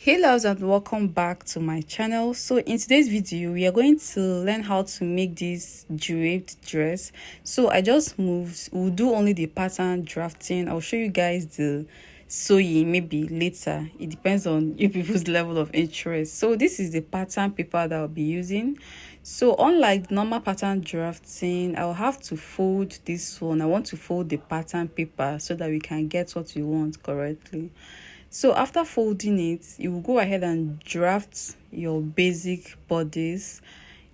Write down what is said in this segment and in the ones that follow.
Hey loves, and welcome back to my channel. So in today's video we are going to learn how to make this draped dress. So I just moved. We'll do only the pattern drafting. I'll show you guys the sewing maybe later. It depends on you people's level of interest. So this is the pattern paper that I'll be using. So unlike normal pattern drafting, I'll have to fold this one. I want to fold the pattern paper so that we can get what we want correctly. So after folding it, you will go ahead and draft your basic bodice.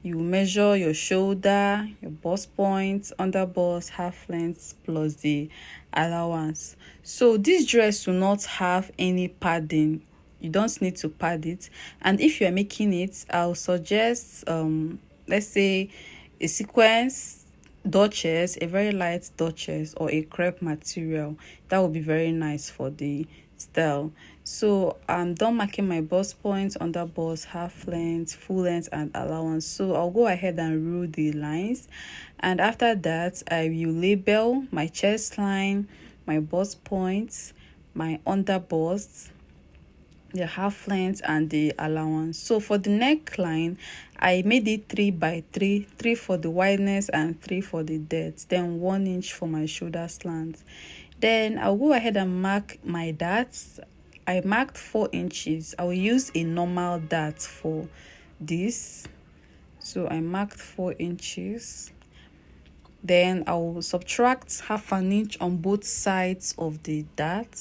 You measure your shoulder, your bust point, under bust, half length plus the allowance. So this dress will not have any padding. You don't need to pad it. And if you are making it, I'll suggest let's say a sequence duchess, a very light duchess, or a crepe material. That would be very nice for the style. So I'm done marking my bust points, under bust, half length, full length, and allowance. So I'll go ahead and rule the lines, and after that I will label my chest line, my bust points, my under bust, the half length, and the allowance. So for the neckline, I made it 3 by 3, 3 for the wideness and 3 for the depth, then 1 inch for my shoulder slant. Then I'll go ahead and mark my darts. I marked 4 inches. I will use a normal dart for this. So I marked 4 inches. Then I will subtract half an inch on both sides of the dart.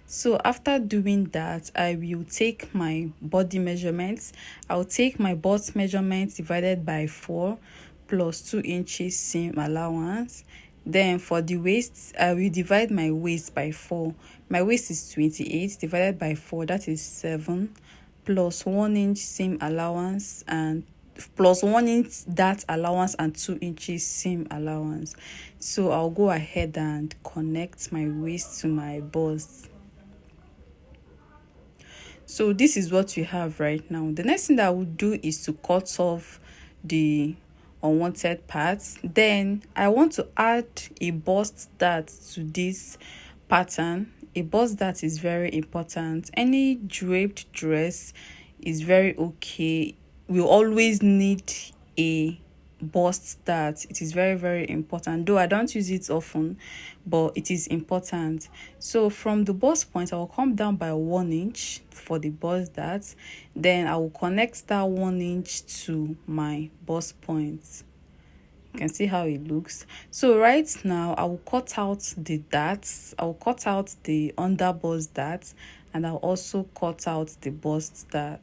So after doing that, I will take my body measurements. I'll take my bust measurements divided by 4 plus 2 inches seam allowance. Then for the waist, I will divide my waist by 4. My waist is 28 divided by 4, that is 7, plus 1 inch seam allowance, and plus 1 inch dart allowance and 2 inches seam allowance. So I'll go ahead and connect my waist to my bust. So this is what we have right now. The next thing that I will do is to cut off the unwanted parts. Then I want to add a bust dart to this pattern. A bust dart is very important. Any draped dress is very okay. We always need a bust dart. It is very important, though I don't use it often, but it is important. So from the bust point, I will come down by 1 inch for the bust dart. Then I will connect that 1 inch to my bust point. You can see how it looks. So right now I will cut out the darts. I will cut out the under bust dart, and I'll also cut out the bust dart.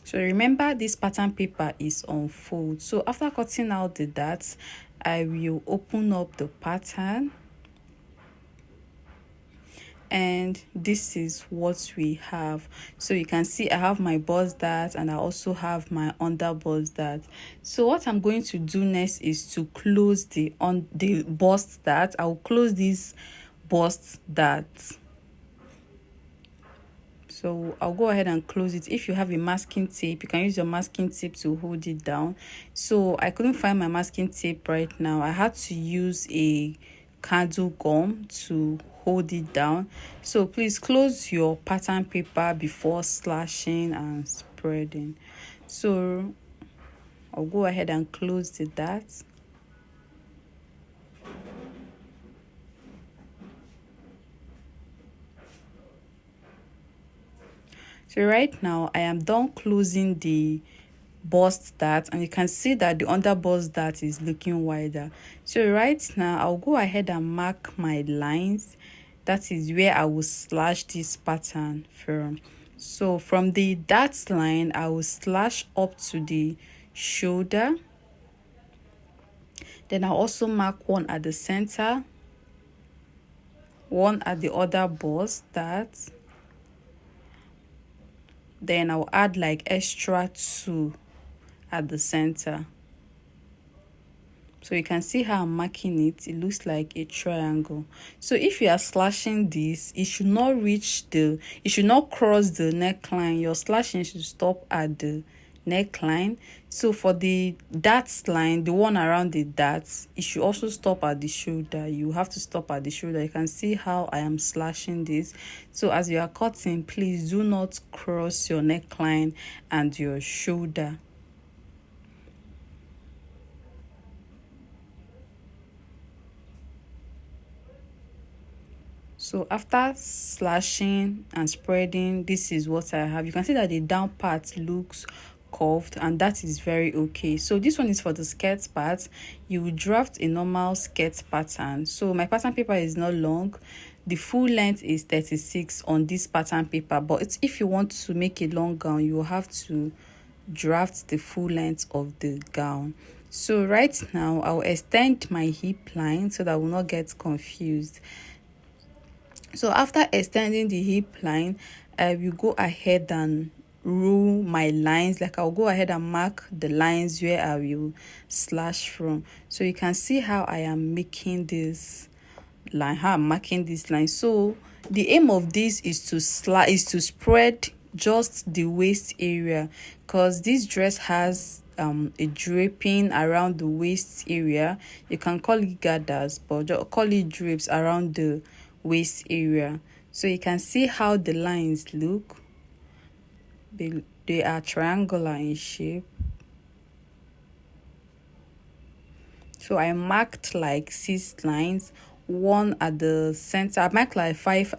So remember, this pattern paper is on fold. So after cutting out the darts, I will open up the pattern, and this is what we have. So you can see I have my bust dart and I also have my under bust dart. So what I'm going to do next is to close the bust dart. I will close this bust dart. So I'll go ahead and close it. If you have a masking tape, you can use your masking tape to hold it down. So I couldn't find my masking tape right now. I had to use a candle gum to hold it down. So please close your pattern paper before slashing and spreading. So I'll go ahead and close the dart. So right now I am done closing the bust dart, and you can see that the under bust dart is looking wider. So right now I'll go ahead and mark my lines. That is where I will slash this pattern from. So from the dart line, I will slash up to the shoulder. Then I'll also mark one at the center, one at the other bust dart. Then I'll add like extra 2 at the center. So you can see how I'm marking it. It looks like a triangle. So if you are slashing this, it should not cross the neckline. Your slashing should stop at the neckline. So for the darts line, the one around the darts, it should also stop at the shoulder. You have to stop at the shoulder. You can see how I am slashing this. So as you are cutting, please do not cross your neckline and your shoulder. So after slashing and spreading, this is what I have. You can see that the down part looks curved, and that is very okay. So this one is for the skirt part. You will draft a normal skirt pattern. So my pattern paper is not long. The full length is 36 on this pattern paper, but if you want to make a long gown, you will have to draft the full length of the gown. So right now I'll extend my hip line so that I will not get confused. So after extending the hip line, I will go ahead and rule my lines. Like I'll go ahead and mark the lines where I will slash from. So you can see how I am making this line, how I'm marking this line. So the aim of this is to spread just the waist area, because this dress has a draping around the waist area. You can call it gathers, but just call it drapes around the waist area. So you can see how the lines look. They are triangular in shape. So I marked like 6 lines, one at the center. I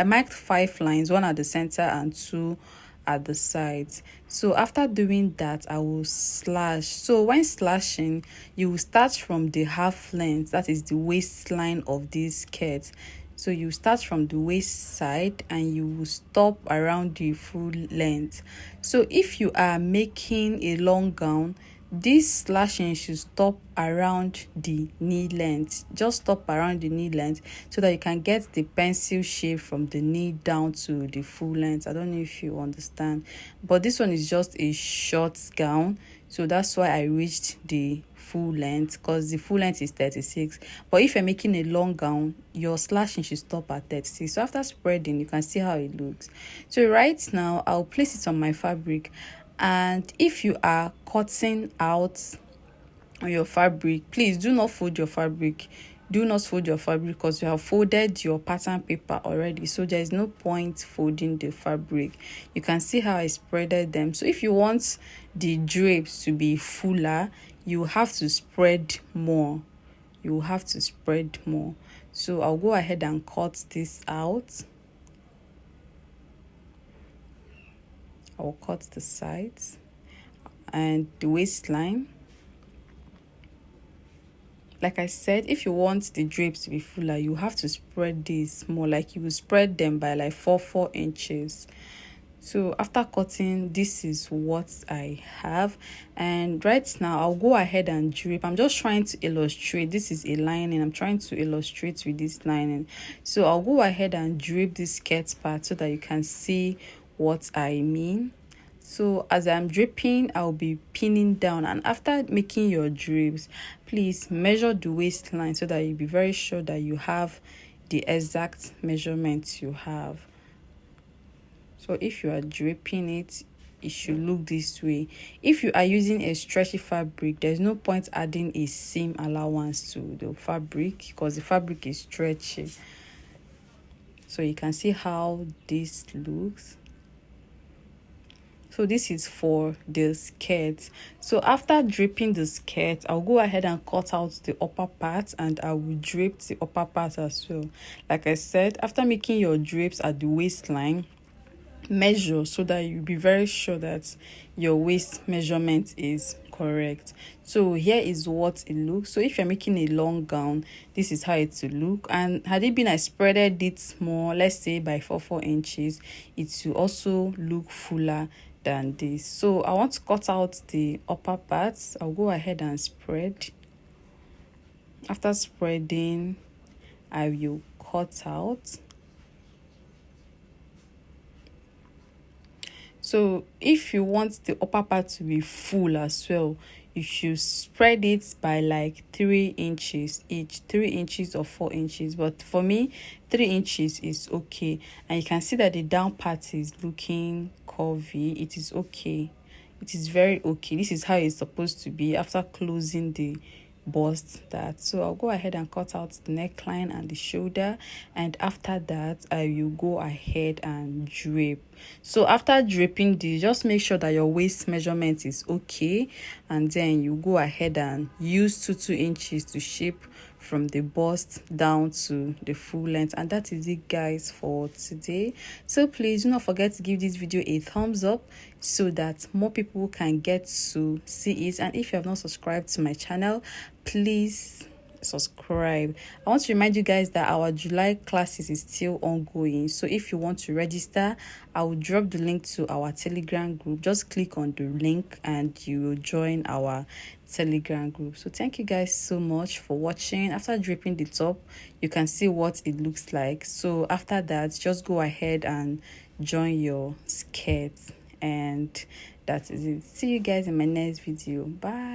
marked 5 lines, one at the center and 2 at the sides. So after doing that, I will slash. So when slashing, you will start from the half length, that is the waistline of this skirt. So you start from the waist side and you will stop around the full length. So if you are making a long gown, this slashing should stop around the knee length. Just stop around the knee length so that you can get the pencil shape from the knee down to the full length. I don't know if you understand, but this one is just a short gown, so that's why I reached the full length, because the full length is 36. But if you're making a long gown, your slashing should stop at 36. So after spreading, you can see how it looks. So right now I'll place it on my fabric, and if you are cutting out on your fabric, please do not fold your fabric. Do not fold your fabric, because you have folded your pattern paper already, so there is no point folding the fabric. You can see how I spreaded them. So if you want the drapes to be fuller, you have to spread more. You have to spread more. So I'll go ahead and cut this out. I'll cut the sides and the waistline. Like I said, if you want the drapes to be fuller, you have to spread this more. Like you will spread them by like 4 inches. So after cutting, this is what I have. And right now I'll go ahead and drape. I'm just trying to illustrate. This is a lining. I'm trying to illustrate with this lining. So I'll go ahead and drape this skirt part so that you can see what I mean. So as I'm draping, I'll be pinning down, and after making your drapes, please measure the waistline so that you'll be very sure that you have the exact measurements you have. So if you are draping it, it should look this way. If you are using a stretchy fabric, there's no point adding a seam allowance to the fabric because the fabric is stretchy. So you can see how this looks. So this is for the skirt. So after draping the skirt, I'll go ahead and cut out the upper part, and I will drape the upper part as well. Like I said, after making your drapes at the waistline, measure so that you'll be very sure that your waist measurement is correct. So here is what it looks. So if you're making a long gown, this is how it will look. And had it been I spreaded it more, let's say by 4 inches, it will also look fuller than this. So I want to cut out the upper parts. I'll go ahead and spread. After spreading, I will cut out. So if you want the upper part to be full as well, you should spread it by like 3 inches each, 3 inches or 4 inches. But for me, 3 inches is okay. And you can see that the down part is looking curvy. It is okay. which is very okay. This is how it's supposed to be after closing the bust that. So I'll go ahead and cut out the neckline and the shoulder, and after that I will go ahead and drape. So after draping this, just make sure that your waist measurement is okay, and then you go ahead and use 2 inches to shape from the bust down to the full length. And that is it, guys, for today. So please do not forget to give this video a thumbs up so that more people can get to see it. And if you have not subscribed to my channel, please subscribe. I want to remind you guys that our July classes is still ongoing, so if you want to register, I will drop the link to our Telegram group. Just click on the link and you will join our Telegram group. So thank you guys so much for watching. After draping the top, you can see what it looks like. So after that, just go ahead and join your skirt, and that is it. See you guys in my next video. Bye.